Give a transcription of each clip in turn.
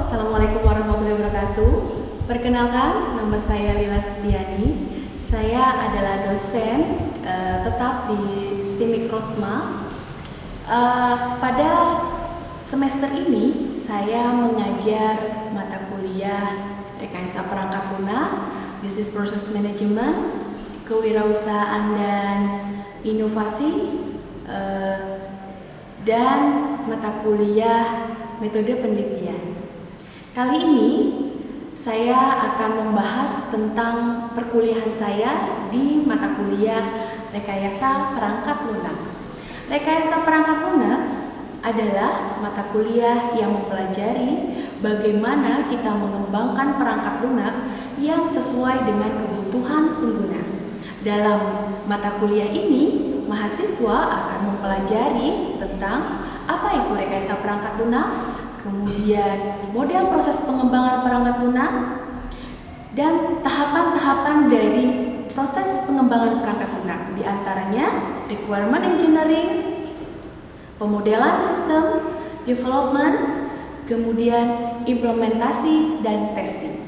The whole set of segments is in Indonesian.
Assalamualaikum warahmatullahi wabarakatuh. Perkenalkan, nama saya Lila Setiani. Saya adalah dosen tetap di STIM Mikrosma. Pada semester ini, saya mengajar mata kuliah rekayasa perangkat lunak, Business Process Management, Kewirausahaan dan Inovasi, dan mata kuliah metode penelitian. Kali ini saya akan membahas tentang perkuliahan saya di mata kuliah rekayasa perangkat lunak. Rekayasa perangkat lunak adalah mata kuliah yang mempelajari bagaimana kita mengembangkan perangkat lunak yang sesuai dengan kebutuhan pengguna. Dalam mata kuliah ini, mahasiswa akan mempelajari tentang apa itu rekayasa perangkat lunak, kemudian model proses pengembangan perangkat lunak, dan tahapan-tahapan dari proses pengembangan perangkat lunak, di antaranya requirement engineering, pemodelan sistem, development, kemudian implementasi dan testing.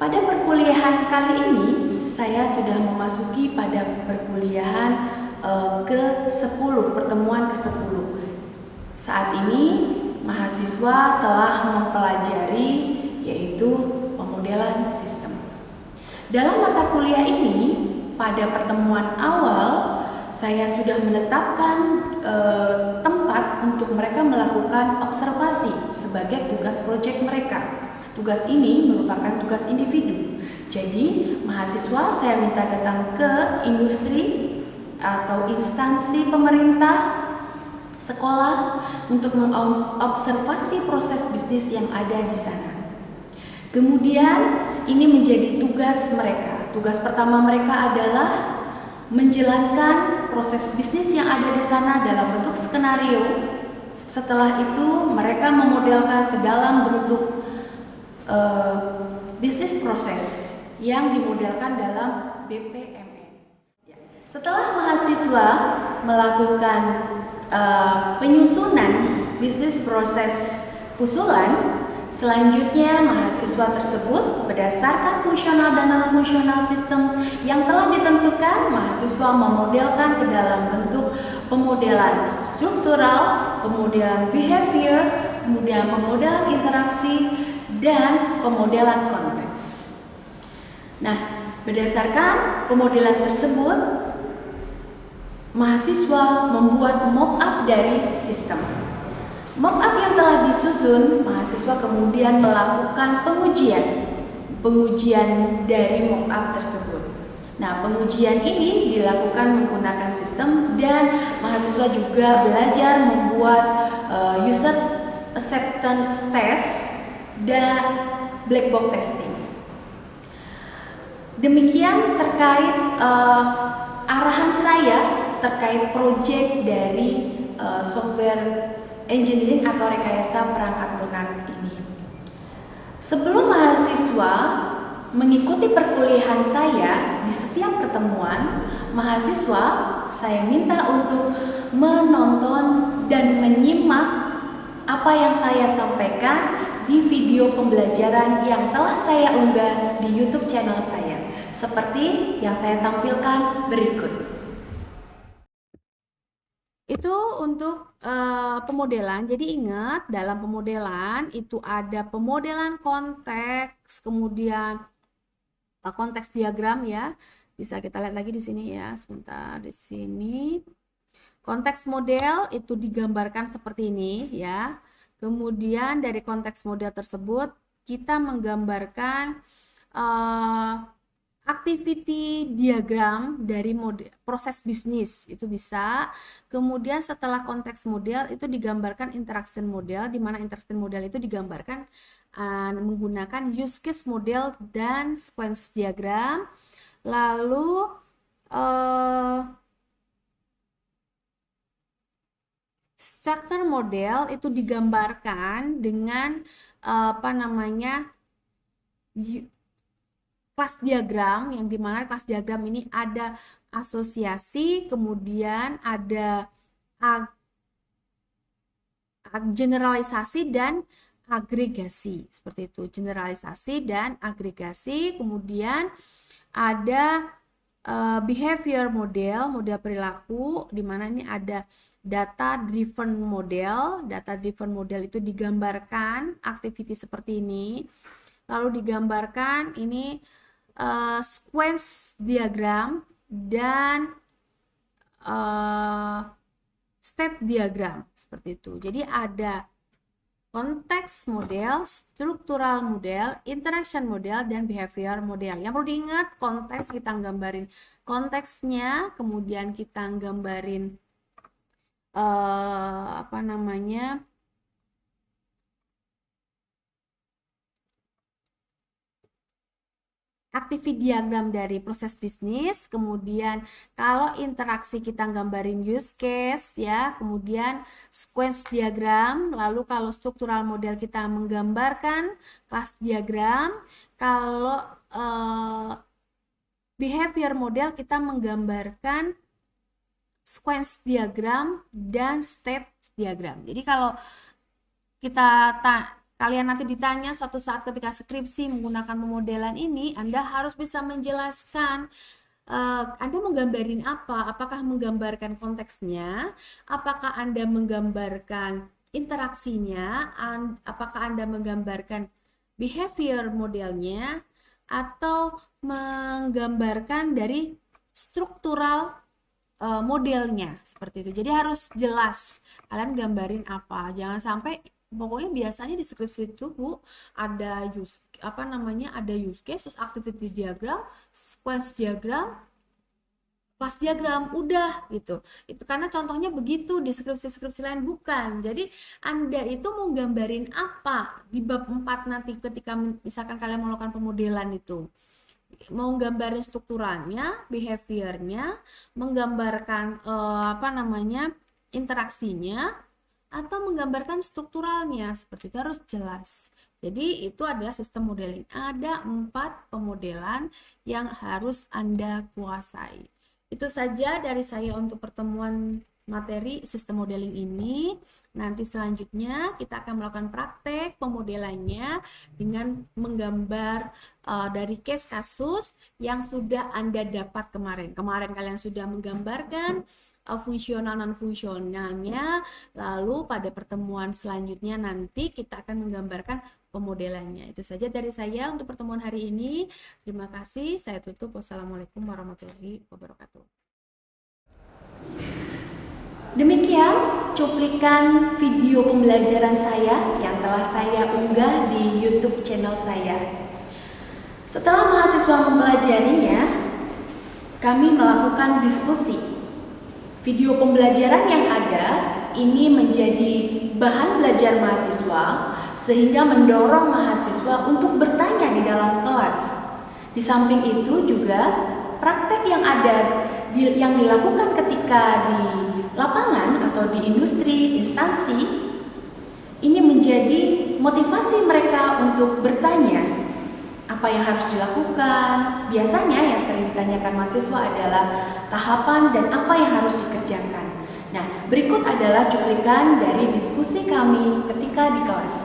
Pada perkuliahan kali ini, saya sudah memasuki pada perkuliahan ke-10, pertemuan ke-10. Saat ini mahasiswa telah mempelajari yaitu pemodelan sistem. Dalam mata kuliah ini, pada pertemuan awal saya sudah menetapkan tempat untuk mereka melakukan observasi sebagai tugas proyek mereka. Tugas ini merupakan tugas individu. Jadi, mahasiswa saya minta datang ke industri atau instansi pemerintah, sekolah untuk mengobservasi proses bisnis yang ada di sana. Kemudian ini menjadi tugas mereka. Tugas pertama mereka adalah menjelaskan proses bisnis yang ada di sana dalam bentuk skenario. Setelah itu mereka memodelkan ke dalam bentuk bisnis proses yang dimodelkan dalam BPMN. Setelah mahasiswa melakukan penyusunan bisnis proses usulan, selanjutnya mahasiswa tersebut berdasarkan fungsional dan non-fungsional sistem yang telah ditentukan, mahasiswa memodelkan ke dalam bentuk pemodelan struktural, pemodelan behavior, kemudian pemodelan interaksi, dan pemodelan konteks. Nah, berdasarkan pemodelan tersebut, mahasiswa membuat mock-up dari sistem. Mock-up yang telah disusun, mahasiswa kemudian melakukan pengujian dari mock-up tersebut. Nah, pengujian ini dilakukan menggunakan sistem dan mahasiswa juga belajar membuat user acceptance test dan black box testing. Demikian terkait arahan saya terkait proyek dari software engineering atau rekayasa perangkat lunak ini. Sebelum mahasiswa mengikuti perkuliahan saya, di setiap pertemuan mahasiswa saya minta untuk menonton dan menyimak apa yang saya sampaikan di video pembelajaran yang telah saya unggah di YouTube channel saya, seperti yang saya tampilkan berikut. Itu untuk pemodelan. Jadi ingat, dalam pemodelan itu ada pemodelan konteks, kemudian konteks diagram ya. Bisa kita lihat lagi di sini ya, sebentar di sini. Konteks model itu digambarkan seperti ini ya. Kemudian dari konteks model tersebut kita menggambarkan activity diagram dari proses bisnis itu bisa. Kemudian setelah konteks model itu digambarkan interaction model, di mana interaction model itu digambarkan menggunakan use case model dan sequence diagram. Lalu structure model itu digambarkan dengan kelas diagram, yang dimana kelas diagram ini ada asosiasi, kemudian ada generalisasi, dan agregasi, seperti itu, generalisasi dan agregasi. Kemudian ada behavior model, model perilaku, di mana ini ada data driven model. Data driven model itu digambarkan activity seperti ini, lalu digambarkan ini sequence diagram dan state diagram, seperti itu. Jadi ada konteks model, struktural model, interaction model, dan behavior model. Yang perlu diingat, konteks kita gambarin konteksnya, kemudian kita gambarin activity diagram dari proses bisnis. Kemudian kalau interaksi kita gambarin use case ya, kemudian sequence diagram. Lalu kalau struktural model kita menggambarkan class diagram. Kalau behavior model kita menggambarkan sequence diagram dan state diagram. Jadi kalau kalian nanti ditanya suatu saat ketika skripsi menggunakan pemodelan ini, Anda harus bisa menjelaskan Anda menggambarin apa, apakah menggambarkan konteksnya, apakah Anda menggambarkan interaksinya, apakah Anda menggambarkan behavior modelnya, atau menggambarkan dari struktural modelnya, seperti itu. Jadi harus jelas kalian gambarin apa, jangan sampai pokoknya biasanya di skripsi itu Bu ada ada use case, terus activity diagram, sequence diagram, class diagram, udah gitu. Itu karena contohnya begitu di skripsi-skripsi lain, bukan. Jadi Anda itu mau gambarin apa di bab 4 nanti ketika misalkan kalian melakukan pemodelan itu. Mau gambarin strukturalnya, behaviornya, menggambarkan interaksinya, atau menggambarkan strukturalnya, seperti itu harus jelas. Jadi itu adalah sistem modeling. Ada 4 pemodelan yang harus Anda kuasai. Itu saja dari saya untuk pertemuan materi sistem modeling ini. Nanti selanjutnya kita akan melakukan praktek pemodelannya dengan menggambar dari case kasus yang sudah Anda dapat kemarin. Kemarin kalian sudah menggambarkan fungsional non fungsionalnya, lalu pada pertemuan selanjutnya nanti kita akan menggambarkan pemodelannya. Itu saja dari saya untuk pertemuan hari ini. Terima kasih, saya tutup. Wassalamualaikum warahmatullahi wabarakatuh. Demikian cuplikan video pembelajaran saya yang telah saya unggah di YouTube channel saya. Setelah mahasiswa mempelajarinya, kami melakukan diskusi. Video pembelajaran yang ada ini menjadi bahan belajar mahasiswa sehingga mendorong mahasiswa untuk bertanya di dalam kelas. Di samping itu juga praktek yang ada yang dilakukan ketika di lapangan atau di industri, instansi, ini menjadi motivasi mereka untuk bertanya apa yang harus dilakukan. Biasanya yang sering ditanyakan mahasiswa adalah tahapan dan apa yang harus dikerjakan. Nah, berikut adalah cuplikan dari diskusi kami ketika di kelas.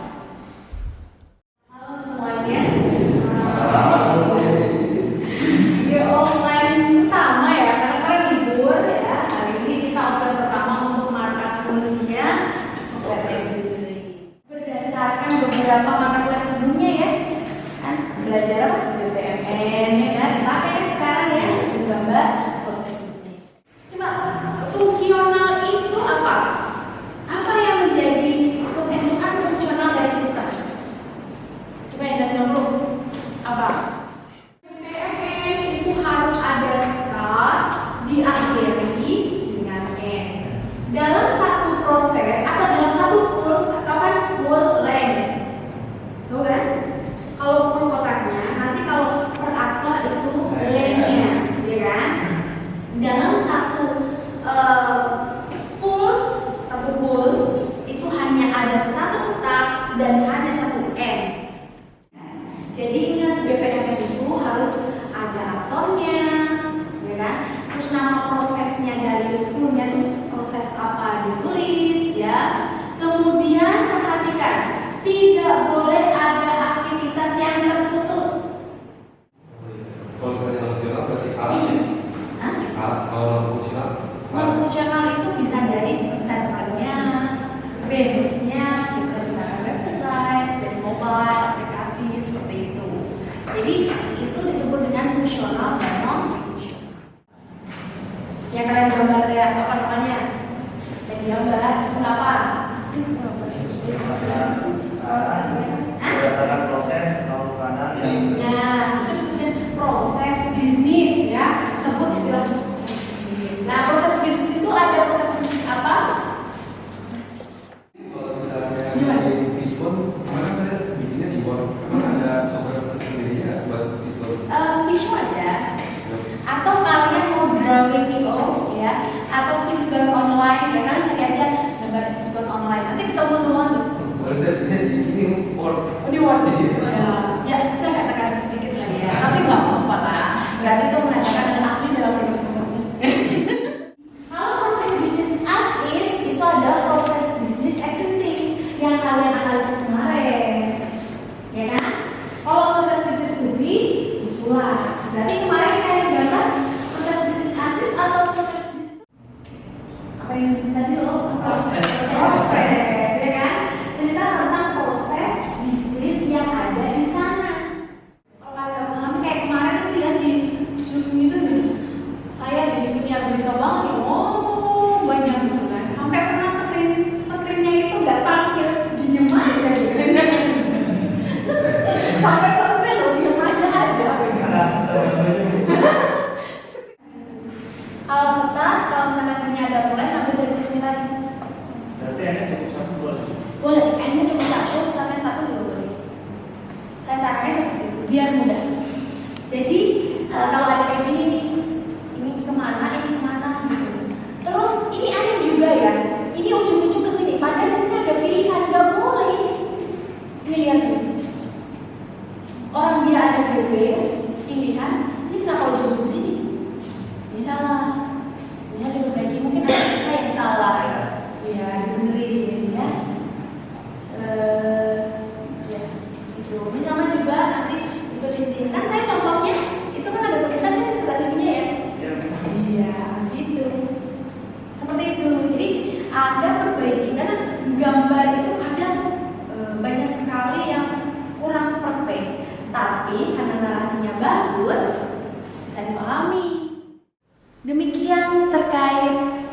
Halo semuanya. Video offline pertama ya, karena kan libur ya. Hari ini kita offline pertama untuk mata kuliahnya software engineering. Berdasarkan beberapa mata kuliah sebelumnya ya, kan belajar BPMN ya kan, pakai sekarang ya menggambar proses bisnis. Coba fungsional itu apa? Apa yang menjadi pembentukan fungsional dari sistem? Coba yang kasih dulu apa? BPMN itu harus ada start diakhiri dengan end dalam satu proses atau dalam satu pool atau kan pool length. Tuh kan? Kalau pool kotaknya, nanti kalau per aktor itu length-nya, ya kan? Dalam satu pool itu hanya ada satu start dan hanya satu end. Jadi ingat, BPMN itu harus ada aktornya, ya kan? Terus nama prosesnya dari poolnya itu proses apa ditulis, ya. Kemudian perhatikan Tidak boleh ada aktivitas yang terputus. Kalau misalnya non fungsional berarti alatnya. Alat kalau non fungsional. Non fungsional itu bisa dari servernya, base-nya, bisa website, base mobile, aplikasi seperti itu. Jadi itu disebut dengan fungsional dan non fungsional. Ya kalian gambar ya apa namanya? Jadi gambar seperti apa? Berdasarkan proses atau kadang yang Nah, terus kemudian proses bisnis ya, sebut istilah proses bisnis. Nah, proses bisnis itu ada proses bisnis apa? Kalau misalnya di Fishbone, kemarin saya bikinnya di Word. Emang ada software tersendiri ya buat Fishbone? Visual ada. Atau kalian mau drawing itu ya, atau Fishbone online ya, kalian cari aja gambar Fishbone online. Nanti ketemu semua tuh. Baru saya lihat di ini Word. Oh, di Word. Ya, bisa kacak-kacak sedikit lah ya. Tapi nggak apa-apa lah. Berarti itu menandakan dan ahli dalam tersebut. Kalau proses bisnis as is itu adalah proses bisnis existing yang kalian analisis kemarin, ya kan? Kalau proses bisnis to be usulan. Berarti kemarin kalian gambar proses bisnis as is atau proses bisnis apa yang disebut tadi loh? Proses, ya kan? Cerita tentang proses bisnis yang ada di sana. Kalau kalian mengalami kayak kemarin itu ya di Zoom itu ya, saya jadi penyiar berita banget nih, oh banyak gitu kan, sampai pernah screennya itu nggak tampil, diem aja gitu. Sampai selesai loh, diem aja ada. Kalau start, kalau misalkan ini ada mulai, ambil dari sini lagi. berarti hanya cukup satu boleh. Boleh, ini cuma satu, startnya satu juga boleh. Saya sarannya seperti itu, biar mudah. Jadi kalau ada kayak gini nih, ini kemana gitu. Terus ini aneh juga ya, ini ujung-ujung ke sini, padahal di sini ada pilihan, nggak boleh ini. Ini lihat nih, orang dia ada GB pilihan, ini kenapa ujung-ujung sini? Ini salah. Ini ada berbagi, mungkin ada cerita yang salah. Ya, dibenerin ya. Ya, itu. Ini sama juga nanti itu di sini. Kan saya contohnya itu kan ada tulisan di sebelah sininya ya. Iya, gitu. Seperti itu. Jadi ada perbaiki karena gambar itu kadang banyak sekali yang kurang perfect. Tapi karena narasinya bagus bisa dipahami. Demikian terkait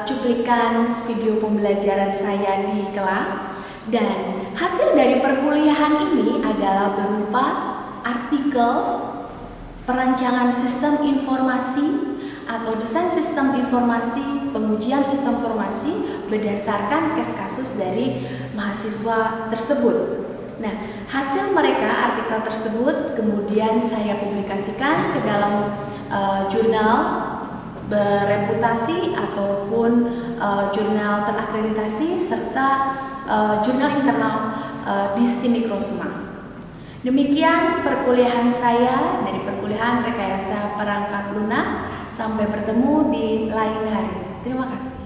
cuplikan video pembelajaran saya di kelas, dan hasil dari perkuliahan ini adalah berupa artikel perancangan sistem informasi atau desain sistem informasi, pengujian sistem informasi berdasarkan case kasus dari mahasiswa tersebut. Nah, hasil mereka artikel tersebut kemudian saya publikasikan ke dalam jurnal bereputasi ataupun jurnal terakreditasi serta jurnal internal di STIM Mikrosma. Demikian perkuliahan saya dari perkuliahan rekayasa perangkat lunak. Sampai bertemu di lain hari. Terima kasih.